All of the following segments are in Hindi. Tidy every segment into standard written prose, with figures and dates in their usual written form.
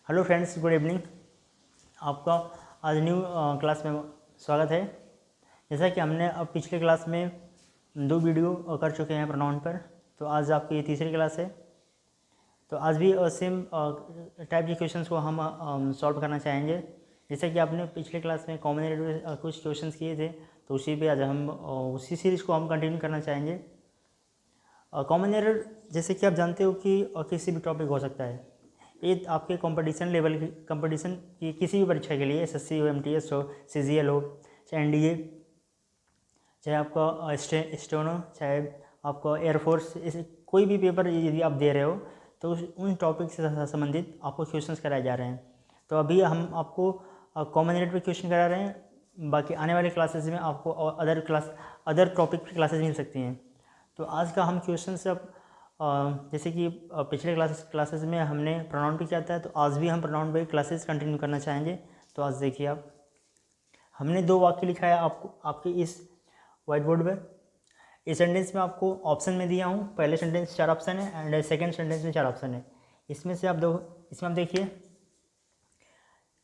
Hello friends, good evening. आपका आज न्यू क्लास में स्वागत है। जैसा कि हमने अब पिछले क्लास में 2 वीडियो कर चुके हैं प्रोनाउन पर, तो आज आपकी ये तीसरी क्लास है। तो आज भी सेम टाइप के क्वेश्चंस को हम सॉल्व करना चाहेंगे। जैसा कि आपने पिछले क्लास में कॉमन कुछ क्वेश्चंस किए थे, तो उसी पे आज हम उसी सीरीज़ को हम कंटिन्यू करना चाहेंगे। कॉमन एरर जैसे कि आप जानते हो कि किसी भी टॉपिक हो सकता है। ये आपके कंपटीशन लेवल की कंपटीशन की किसी भी परीक्षा के लिए, एसएससी हो, एमटीएस हो, सीजीएल हो, चाहे एनडीए, चाहे आपका स्टेनो, चाहे आपका एयरफोर्स, इस कोई भी पेपर यदि आप दे रहे हो तो उन टॉपिक से संबंधित आपको क्वेश्चंस कराए जा रहे हैं। तो अभी हम आपको कॉमन एरर पे क्वेश्चन करा रहे हैं। बाकी आने वाले क्लासेस में आपको अदर टॉपिक की क्लासेस मिल सकती हैं। तो आज का हम क्वेश्चन सब जैसे कि पिछले क्लासेस में हमने प्रोनाउन पे किया था, तो आज भी हम प्रोनाउन पे क्लासेस कंटिन्यू करना चाहेंगे। तो आज देखिए, आप हमने 2 वाक्य लिखा है आपके इस वाइट बोर्ड पे। इस सेंटेंस में आपको ऑप्शन में दिया हूँ। पहले सेंटेंस 4 ऑप्शन है एंड सेकेंड सेंटेंस में 4 ऑप्शन है। इसमें आप देखिए,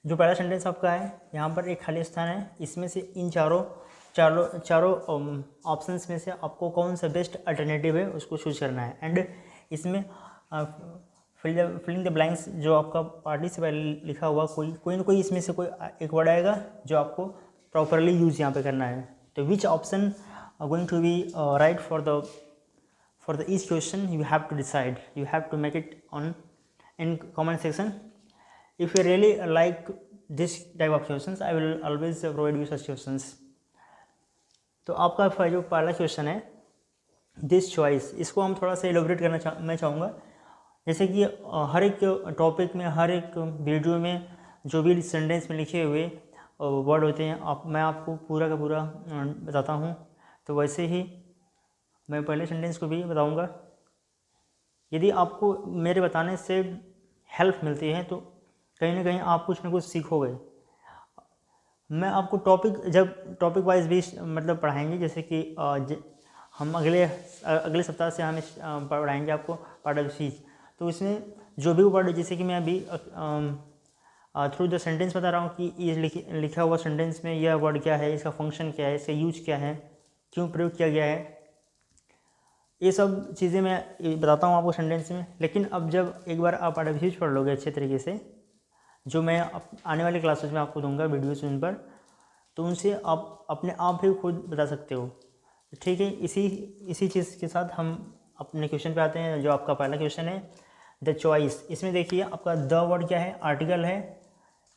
जो पहला सेंटेंस आपका है, यहाँ पर एक खाली स्थान है। इसमें से इन चारों ऑप्शंस में से आपको कौन सा बेस्ट अल्टरनेटिव है उसको चूज करना है। एंड इसमें फिलिंग द ब्लैंक्स, जो आपका पार्टिसिपल लिखा हुआ कोई ना कोई इसमें से कोई एक वर्ड आएगा जो आपको प्रॉपरली यूज यहाँ पे करना है। तो which option going to be right for the each question you have to decide. You have to make it in comment section. If you really like this type of questions, I will always provide you such questions. तो आपका जो पहला क्वेश्चन है, दिस चॉइस, इसको हम थोड़ा सा एलोबरेट करना मैं चाहूँगा। जैसे कि हर एक टॉपिक में, हर एक वीडियो में जो भी सेंटेंस में लिखे हुए वर्ड होते हैं, मैं आपको पूरा का पूरा बताता हूँ। तो वैसे ही मैं पहले सेंटेंस को भी बताऊँगा। यदि आपको मेरे बताने से हेल्प मिलती है तो कहीं ना कहीं आप कुछ ना कुछ सीखोगे। मैं आपको टॉपिक वाइज भी मतलब पढ़ाएंगे। जैसे कि हम अगले सप्ताह से हम पढ़ाएंगे आपको पार्ट ऑफ स्पीच। तो इसमें जो भी वर्ड, जैसे कि मैं अभी थ्रू द सेंटेंस बता रहा हूँ कि ये लिखा हुआ सेंटेंस में यह वर्ड क्या है, इसका फंक्शन क्या है, इसका यूज क्या है, क्यों प्रयोग किया गया है, ये सब चीज़ें मैं बताता हूँ आपको सेंटेंस में। लेकिन अब जब एक बार आप पार्ट ऑफ स्पीच पढ़ लोगे अच्छे तरीके से, जो मैं आने वाले क्लासेस में आपको दूंगा वीडियोस उन पर, तो उनसे आप अपने आप ही खुद बता सकते हो। ठीक है, इसी चीज़ के साथ हम अपने क्वेश्चन पे आते हैं। जो आपका पहला क्वेश्चन है, द चॉइस। इसमें देखिए, आपका द वर्ड क्या है, आर्टिकल है।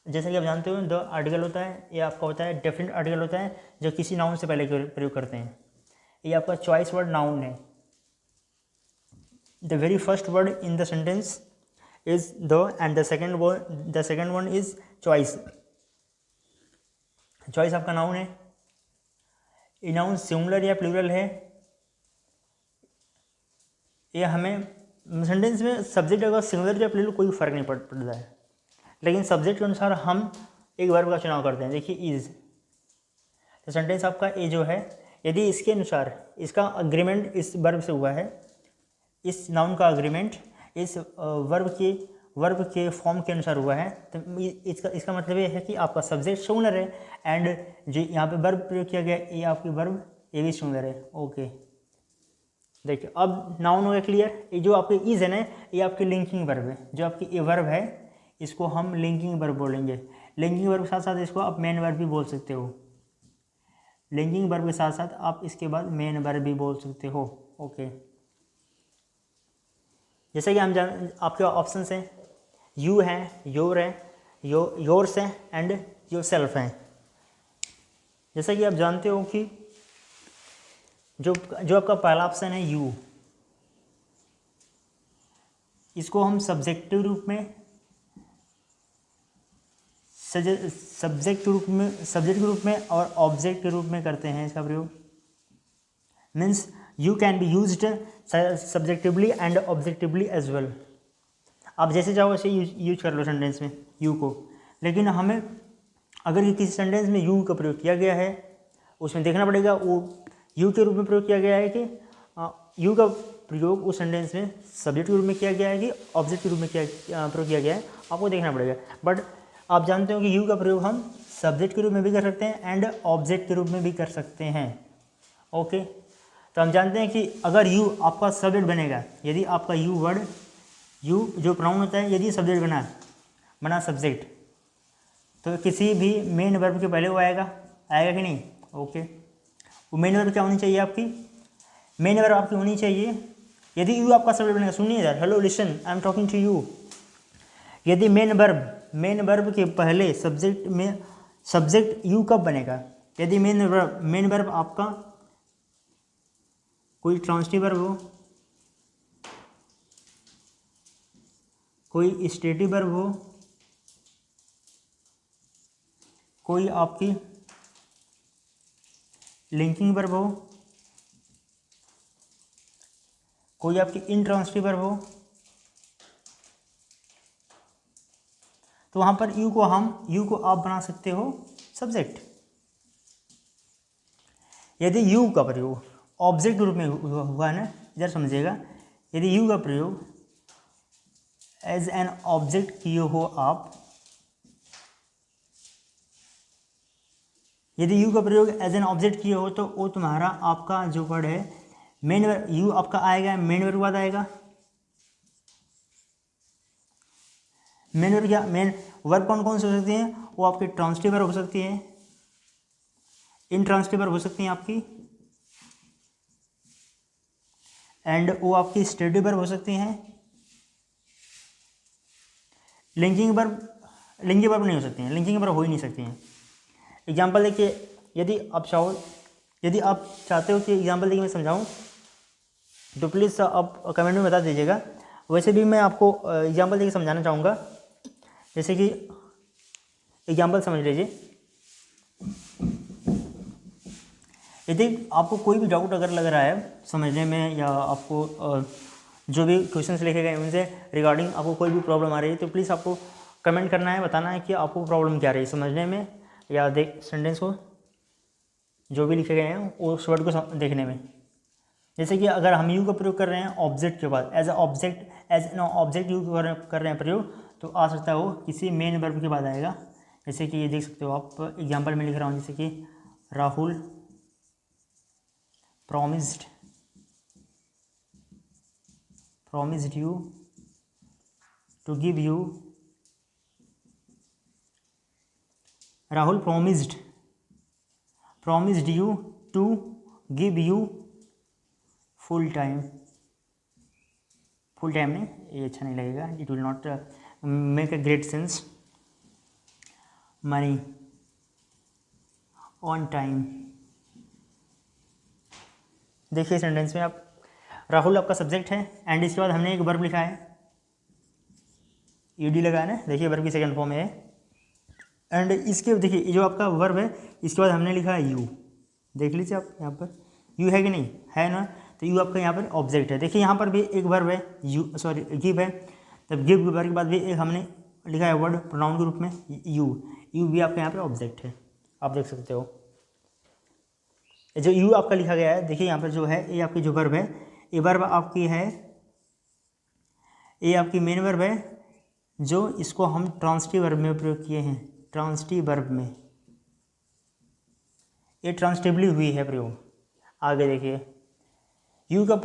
जैसा कि आप जानते हो, द आर्टिकल होता है, ये आपका होता है डेफिनेट आर्टिकल होता है जो किसी नाउन से पहले प्रयोग करते हैं। ये आपका चॉइस वर्ड नाउन है। The very first word in the sentence is the, and the second one is choice. choice आपका नाउन है। ये नाउन सिंगुलर या प्लूरल है, ये हमें सेंटेंस में सब्जेक्ट अगर सिंगुलर या प्लूरल कोई फर्क नहीं पड़ता है, लेकिन सब्जेक्ट के अनुसार हम एक वर्ब का चुनाव करते हैं। देखिए, इज, तो सेंटेंस आपका ए जो है, यदि इसके अनुसार इसका अग्रीमेंट इस वर्ब से हुआ है, इस नाउन का अग्रीमेंट इस वर्ब के फॉर्म के अनुसार हुआ है, तो इसका मतलब ये है कि आपका सब्जेक्ट सिंगुलर है एंड जो यहाँ पे वर्ब प्रयोग किया गया, ये आपकी वर्ब ये भी सिंगुलर है। ओके, देखिए अब नाउन हो गया क्लियर। ये जो आपके इज है ना, ये आपकी लिंकिंग वर्ब है। जो आपकी ये वर्ब है, इसको हम लिंकिंग वर्ब बोलेंगे। लिंकिंग वर्ब के साथ साथ इसको आप मेन वर्ब भी बोल सकते हो। लिंकिंग वर्ब के साथ साथ आप इसके बाद मेन वर्ब भी बोल सकते हो। ओके, जैसे कि हम आपके ऑप्शंस हैं, यू है, योर है, योर्स है एंड योर सेल्फ है। जैसा कि आप जानते हो कि जो आपका पहला ऑप्शन है यू, इसको हम सब्जेक्ट के रूप में और ऑब्जेक्ट के रूप में करते हैं इसका प्रयोग। Means you can be used subjectively and objectively as well. आप जैसे चाहो वैसे यूज कर लो सेंटेंस में यू को। लेकिन हमें अगर किसी सेंटेंस में यू का प्रयोग किया गया है, उसमें देखना पड़ेगा वो यू के रूप में प्रयोग किया गया है कि यू का प्रयोग उस सेंटेंस में सब्जेक्ट के रूप में किया गया है कि ऑब्जेक्ट के रूप में प्रयोग किया गया है, आपको देखना पड़ेगा। बट आप जानते हो कि यू का प्रयोग हम सब्जेक्ट के रूप में भी कर सकते हैं एंड ऑब्जेक्ट के रूप में भी कर सकते हैं। ओके, तो हम जानते हैं कि अगर यू आपका सब्जेक्ट बनेगा, यदि आपका यू वर्ड, यू जो प्रोनाउन होता है, यदि सब्जेक्ट बना सब्जेक्ट, तो किसी भी मेन वर्ब के पहले वो आएगा कि नहीं। ओके, वो मेन वर्ब क्या होनी चाहिए आपकी, मेन वर्ब आपकी होनी चाहिए। यदि यू आपका सब्जेक्ट बनेगा, सुनिए इधर, hello listen, I am talking to you. यदि मेन वर्ब के पहले सब्जेक्ट यू कब बनेगा, यदि मेन वर्ब आपका कोई ट्रांसिटिव वर्ब हो, कोई स्टेटिव वर्ब हो, कोई आपकी लिंकिंग वर्ब हो, कोई आपकी इंट्रांसिटिव वर्ब हो, तो वहां पर यू को आप बना सकते हो सब्जेक्ट। यदि यू का प्रयोग ऑब्जेक्ट के रूप में हुआ है ना, इधर समझिएगा, यदि यू का प्रयोग एज एन ऑब्जेक्ट किए हो आप, यदि यू का प्रयोग एज एन ऑब्जेक्ट किए हो तो वो तुम्हारा आपका जो वर्ड है मेन वर्ब, यू आपका आएगा मेन वर्ब के बाद आएगा। मेन वर्ब क्या, मेन वर्ब कौन कौन से हो सकती हैं, वो आपकी ट्रांसिटिव वर्ब हो सकती है, इंट्रांसिटिव वर्ब हो सकती हैं आपकी, एंड वो आपकी स्टेटिव वर्ब हो सकती हैं। लिंकिंग वर्ब नहीं हो सकती हैं, लिंकिंग वर्ब हो ही नहीं सकती हैं। एग्जाम्पल देखिए, यदि आप चाहते हो कि एग्जाम्पल देखिए मैं समझाऊं, तो प्लीज़ आप कमेंट में बता दीजिएगा। वैसे भी मैं आपको एग्जाम्पल देखिए समझाना चाहूँगा। जैसे कि एग्जाम्पल समझ लीजिए, यदि आपको कोई भी डाउट अगर लग रहा है समझने में, या आपको जो भी क्वेश्चंस लिखे गए उनसे रिगार्डिंग आपको कोई भी प्रॉब्लम आ रही है, तो प्लीज़ आपको कमेंट करना है, बताना है कि आपको प्रॉब्लम क्या आ रही है समझने में, या सेंटेंस को जो भी लिखे गए हैं उस वर्ड को देखने में। जैसे कि अगर हम यू का प्रयोग कर रहे हैं ऑब्जेक्ट के बाद, एज एन ऑब्जेक्ट यू कर रहे हैं प्रयोग, तो आ सकता है वो किसी मेन वर्ब के बाद आएगा। जैसे कि ये देख सकते हो आप, एग्जाम्पल में लिख रहा हूँ, जैसे कि Rahul promised you to give you, Rahul promised you to give you full time नहीं, ये अच्छा नहीं लगेगा, it will not make a great sense, money on time। देखिए सेंटेंस में आप, राहुल आपका सब्जेक्ट है एंड इसके बाद हमने एक वर्ब लिखा है, ईडी लगा है ना, देखिए वर्ब की सेकंड फॉर्म है, एंड इसके देखिए जो आपका वर्ब है इसके बाद हमने लिखा है यू। देख लीजिए आप, यहाँ पर यू है कि नहीं है ना, तो यू आपका यहाँ पर ऑब्जेक्ट है। देखिए यहाँ पर भी एक वर्ब है गिव है, तब गिव वर्ब के बाद भी एक हमने लिखा है वर्ड प्रोनाउन के रूप में यू भी आपका यहाँ पर ऑब्जेक्ट है, आप देख सकते हो। जो यू आपका लिखा गया है, देखिए यहाँ पर जो है ये आपकी जो वर्ब है, ये वर्ब आपकी है, ये आपकी मेन वर्ब है, जो इसको हम ट्रांसिटिव वर्ब में प्रयोग किए हैं, ट्रांसिटिव वर्ब में ये ट्रांसिटिवली हुई है प्रयोग। आगे देखिए, यू का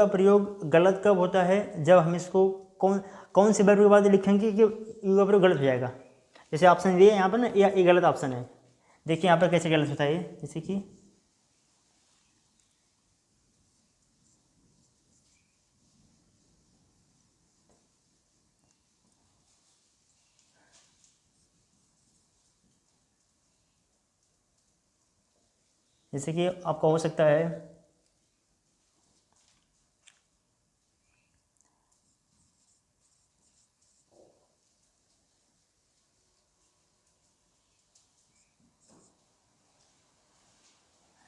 प्रयोग गलत कब होता है, जब हम इसको कौन से वर्ब के बाद लिखेंगे कि यू का प्रयोग गलत हो जाएगा। जैसे ऑप्शन दिए यहाँ पर ना, ये गलत ऑप्शन है, देखिए यहाँ पर कैसे गलत होता है। जैसे कि आपका हो सकता है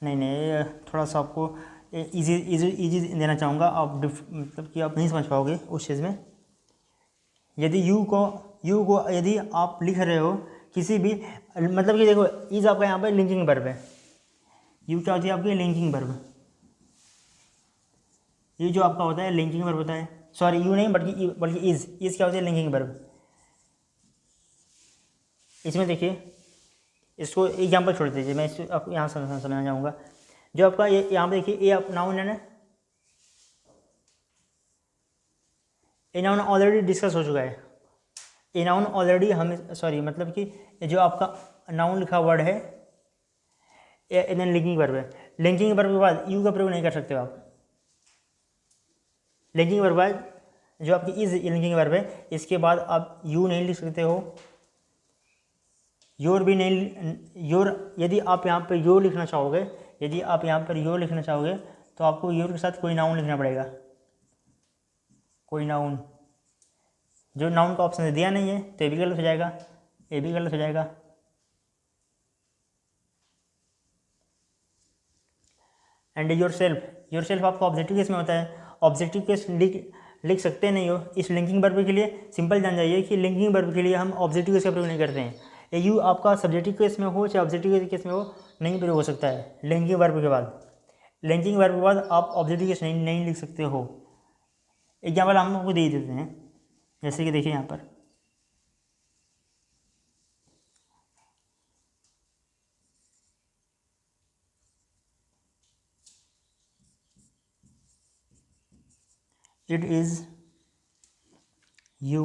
नहीं, थोड़ा सा आपको इजी देना चाहूँगा, आप मतलब कि आप नहीं समझ पाओगे उस चीज़ में। यदि यू को यदि आप लिख रहे हो किसी भी, मतलब कि देखो इज आपका यहाँ पर लिंकिंग वर्ब है, यू क्या होती है आपकी लिंकिंग वर्ब, ये जो आपका होता है लिंकिंग वर्ब होता है, सॉरी यू नहीं बल्कि इज क्या होता है लिंकिंग वर्ब। इसमें देखिए, इसको एग्जाम्पल छोड़ दीजिए, मैं इसको आपको यहाँ समझाना चाहूँगा। जो आपका ये यहाँ पे देखिए, ये आप नाउन है ना, ये नाउन ऑलरेडी डिस्कस हो चुका है। ये नाउन ऑलरेडी हम सॉरी मतलब कि जो आपका नाउन लिखा वर्ड है ये लिंकिंग वर्ब है। लिंकिंग वर्ब के बाद यू का प्रयोग नहीं कर सकते हो आप। लिंकिंग वर्ब बाद जो आपकी इज लिंकिंग वर्ब है, इसके बाद आप यू नहीं लिख सकते हो, योर भी नहीं, योर यदि आप यहाँ पर योर लिखना चाहोगे, यदि आप यहाँ पर योर लिखना चाहोगे तो आपको योर के साथ कोई नाउन लिखना पड़ेगा, कोई नाउन। जो नाउन का ऑप्शन दिया नहीं है तो ये भी गलत हो जाएगा, ये भी गलत हो जाएगा। एंड योर सेल्फ आपका ऑब्जेक्टिव केस में होता है। ऑब्जेक्टिव केस लिख सकते नहीं हो। इस लिंकिंग वर्ब के लिए सिंपल जान जाइए कि लिंकिंग वर्ब के लिए हम ऑब्जेक्टिव केस का प्रयोग नहीं करते हैं। ये यू आपका सब्जेक्टिव केस में हो चाहे ऑब्जेक्टिव केस में हो, नहीं प्रयोग हो सकता है लिंकिंग वर्ब के बाद। लिंकिंग वर्ब के बाद आप ऑब्जेक्टिव केस नहीं लिख सकते हो। एग्जाम्पल हम आपको दे देते हैं, जैसे कि देखिए यहाँ पर इट इज यू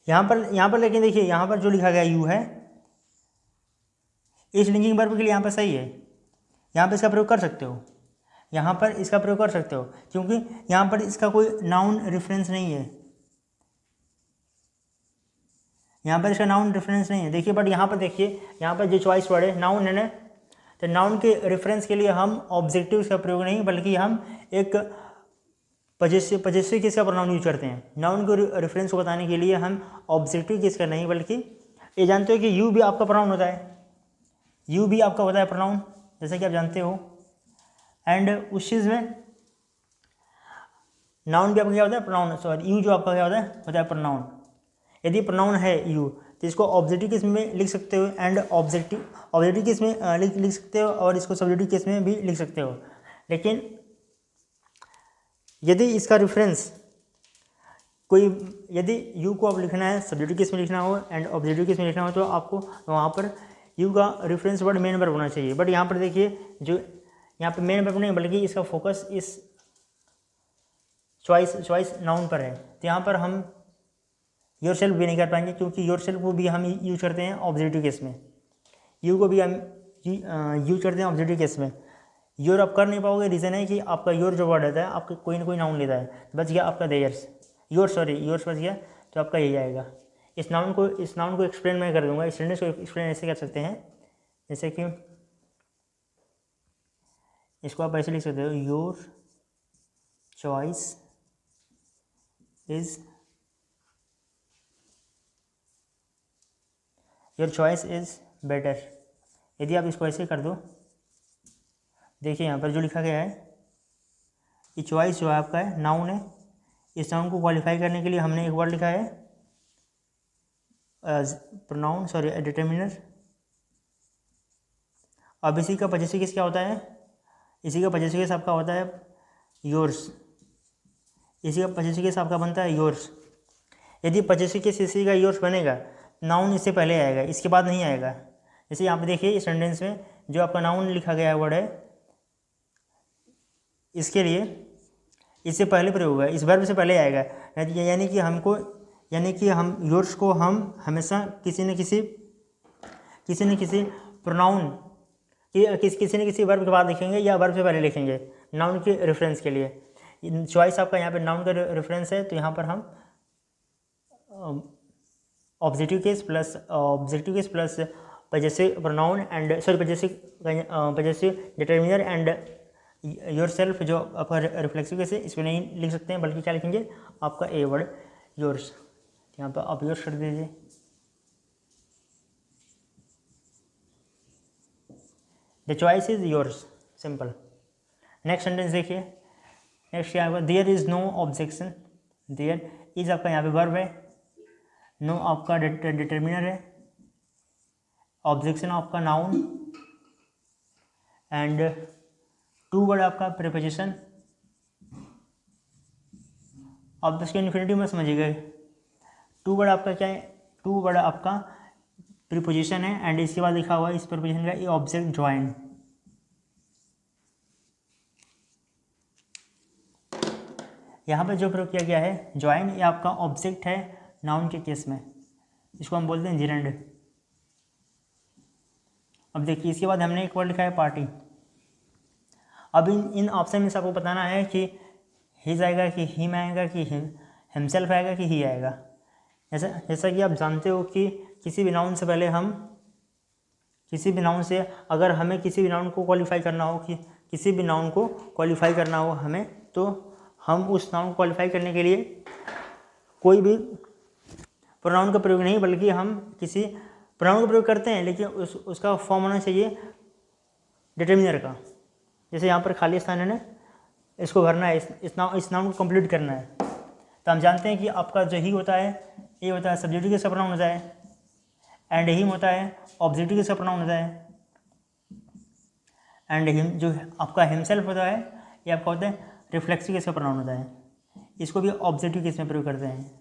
यहाँ पर लेकिन देखिए यहाँ पर जो लिखा गया यू है इस लिंकिंग वर्ब के लिए यहाँ पर सही है, यहाँ पर इसका प्रयोग कर सकते हो, यहाँ पर इसका प्रयोग कर सकते हो क्योंकि यहाँ पर इसका कोई नाउन रेफरेंस नहीं है, यहाँ पर इसका नाउन रेफरेंस नहीं है। देखिए बट यहाँ पर देखिए, यहाँ पर जो चॉइस वर्ड है नाउन है ना, तो नाउन के रेफरेंस के लिए हम ऑब्जेक्टिव का प्रयोग नहीं बल्कि हम एक पजेसिव केस का प्रोनाउन यूज करते हैं। नाउन को रेफरेंस को बताने के लिए हम ऑब्जेक्टिव केस का नहीं बल्कि ये जानते हो कि यू भी आपका प्रोनाउन होता है, यू भी आपका होता है प्रोनाउन, जैसे कि आप जानते हो। एंड उस चीज़ में नाउन भी आपका क्या होता है प्रोनाउन, सॉरी यू जो आपका क्या होता है प्रोनाउन। यदि प्रोनाउन है यू तो इसको ऑब्जेक्टिव केस में लिख सकते हो एंड ऑब्जेक्टिव केस में लिख सकते हो और इसको सब्जेक्टिव केस में भी लिख सकते हो। लेकिन यदि इसका रेफरेंस यदि यू को आप लिखना है सब्जेक्टिव केस में लिखना हो एंड ऑब्जेक्टिव केस में लिखना हो तो आपको वहाँ पर यू का रेफरेंस वर्ड मेन वर्ब होना चाहिए। बट यहाँ पर देखिए जो यहाँ पर मेन वर्ब नहीं बल्कि इसका फोकस इस चॉइस नाउन पर है, तो यहाँ पर हम योर सेल्फ भी नहीं कर पाएंगे क्योंकि योर सेल्फ को भी हम यूज करते हैं ऑब्जेक्टिव केस में, यू को भी हम यूज करते हैं ऑब्जेक्टिव केस में। योर आप कर नहीं पाओगे, रीज़न है कि आपका योर जो वर्ड रहता है आपका कोई ना कोई नाउन लेता है, तो बच गया आपका देयर्स, योर्स बच गया तो आपका यही आएगा। इस नाउन को एक्सप्लेन मैं कर दूंगा। इस सेंटेंस को एक्सप्लेन ऐसे कर सकते हैं, जैसे कि इसको आप ऐसे लिख सकते हो, योर चॉइस इज़ बेटर। यदि आप इसको ऐसे कर दो, देखिए यहाँ पर जो लिखा गया है ये चॉइस जो है आपका है नाउन है। इस नाउन को क्वालिफाई करने के लिए हमने एक वर्ड लिखा है प्रोनाउन, सॉरी डिटर्मिनर। अब इसी का पजेसिव केस क्या होता है, इसी का पजेसिव केस आपका होता है योर्स, इसी का पजेसिव केस आपका बनता है योर्स। यदि पजेसिव केस इसी का योर्स बनेगा, नाउन इससे पहले आएगा, इसके बाद नहीं आएगा। जैसे यहाँ पे देखिए इस सेंटेंस में जो आपका नाउन लिखा गया है वर्ड है, इसके लिए इससे पहले प्रयोग होगा, इस वर्ब से पहले आएगा। यानी कि हम योर्स को हम हमेशा किसी न किसी प्रोनाउन किसी न किसी वर्ब के बाद लिखेंगे या वर्ब से पहले लिखेंगे नाउन के रेफरेंस के लिए। चॉइस आपका यहाँ पे नाउन का रेफरेंस है, तो यहाँ पर हम objective case plus possessive pronoun and sorry possessive determiner and your self जो आपका रिफ्लेक्सिव केस है इसमें नहीं लिख सकते हैं बल्कि क्या लिखेंगे आपका ए वर्ड योर्स। यहाँ पर आप योर्स कर दीजिए। The choice is yours, simple. Next sentence देखिए, नेक्स्ट क्या होगा, there is no objection there is आपका यहाँ पे वर्ब है, नो आपका डिटर्मिनर है, ऑब्जेक्शन आपका नाउन, एंड टू वर्ड आपका प्रीपोजिशन। अब इसके इन्फिनिटिव में समझिएगा, टू वर्ड आपका क्या है, टू वर्ड आपका प्रीपोजिशन है, एंड इसके बाद लिखा हुआ है इस प्रीपोजिशन का ये ऑब्जेक्ट ज्वाइन। यहाँ पे जो प्रयोग किया गया है ज्वाइन, ये आपका ऑब्जेक्ट है नाउन के केस में, इसको हम बोलते हैं जिरेंड। अब देखिए इसके बाद हमने एक वर्ड लिखा है पार्टी। अब इन ऑप्शन में से आपको बताना है कि हिज आएगा कि हिम आएगा कि हिमसेल्फ आएगा कि ही आएगा। जैसा कि आप जानते हो कि किसी भी नाउन से पहले हम किसी भी नाउन से अगर हमें किसी भी नाउन को क्वालिफाई करना हो कि किसी भी नाउन को क्वालिफाई करना हो हमें, तो हम उस नाउन को क्वालिफाई करने के लिए कोई भी प्रोनाउन का प्रयोग नहीं, बल्कि हम किसी प्रोनाउन का प्रयोग करते हैं, लेकिन उसका फॉर्म होना चाहिए डिटर्मिनर का। जैसे यहाँ पर खाली स्थान है ना, इसको भरना है, इस नाउन को कंप्लीट करना है। तो हम जानते हैं कि आपका जो ही होता है ये होता है सब्जेक्टिव के प्रोनाउन होता है, एंड हिम होता है ऑब्जेक्टिव के प्रोनाउन होता है, एंड हिम जो आपका हिमसेल्फ होता है ये आपका होता है रिफ्लेक्सिव केस का प्रोनाउन होता है, इसको भी ऑब्जेक्टिव केस में प्रयोग करते हैं।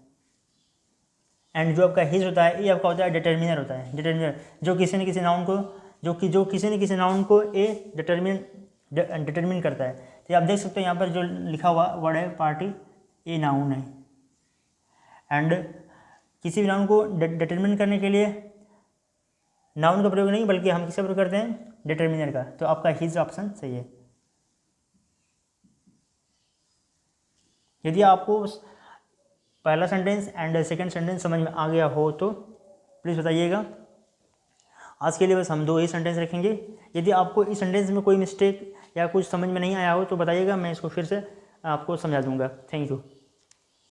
एंड जो आपका हिज होता है ये आपका होता है डिटर्मिनर होता है, डिटर्मिनर जो किसी न किसी नाउन को किसी न किसी नाउन को ए डिटर्मिन करता है। तो आप देख सकते हो यहाँ पर जो लिखा हुआ वर्ड है पार्टी, ये नाउन है, एंड किसी भी नाउन को डिटर्मिन करने के लिए नाउन का प्रयोग नहीं, बल्कि हम किसका प्रयोग करते हैं डिटर्मिनर का। तो आपका हिज ऑप्शन सही है। यदि आपको पहला सेंटेंस एंड सेकंड सेंटेंस समझ में आ गया हो तो प्लीज़ बताइएगा। आज के लिए बस हम 2 ही सेंटेंस रखेंगे। यदि आपको इस सेंटेंस में कोई मिस्टेक या कुछ समझ में नहीं आया हो तो बताइएगा, मैं इसको फिर से आपको समझा दूंगा। Thank you.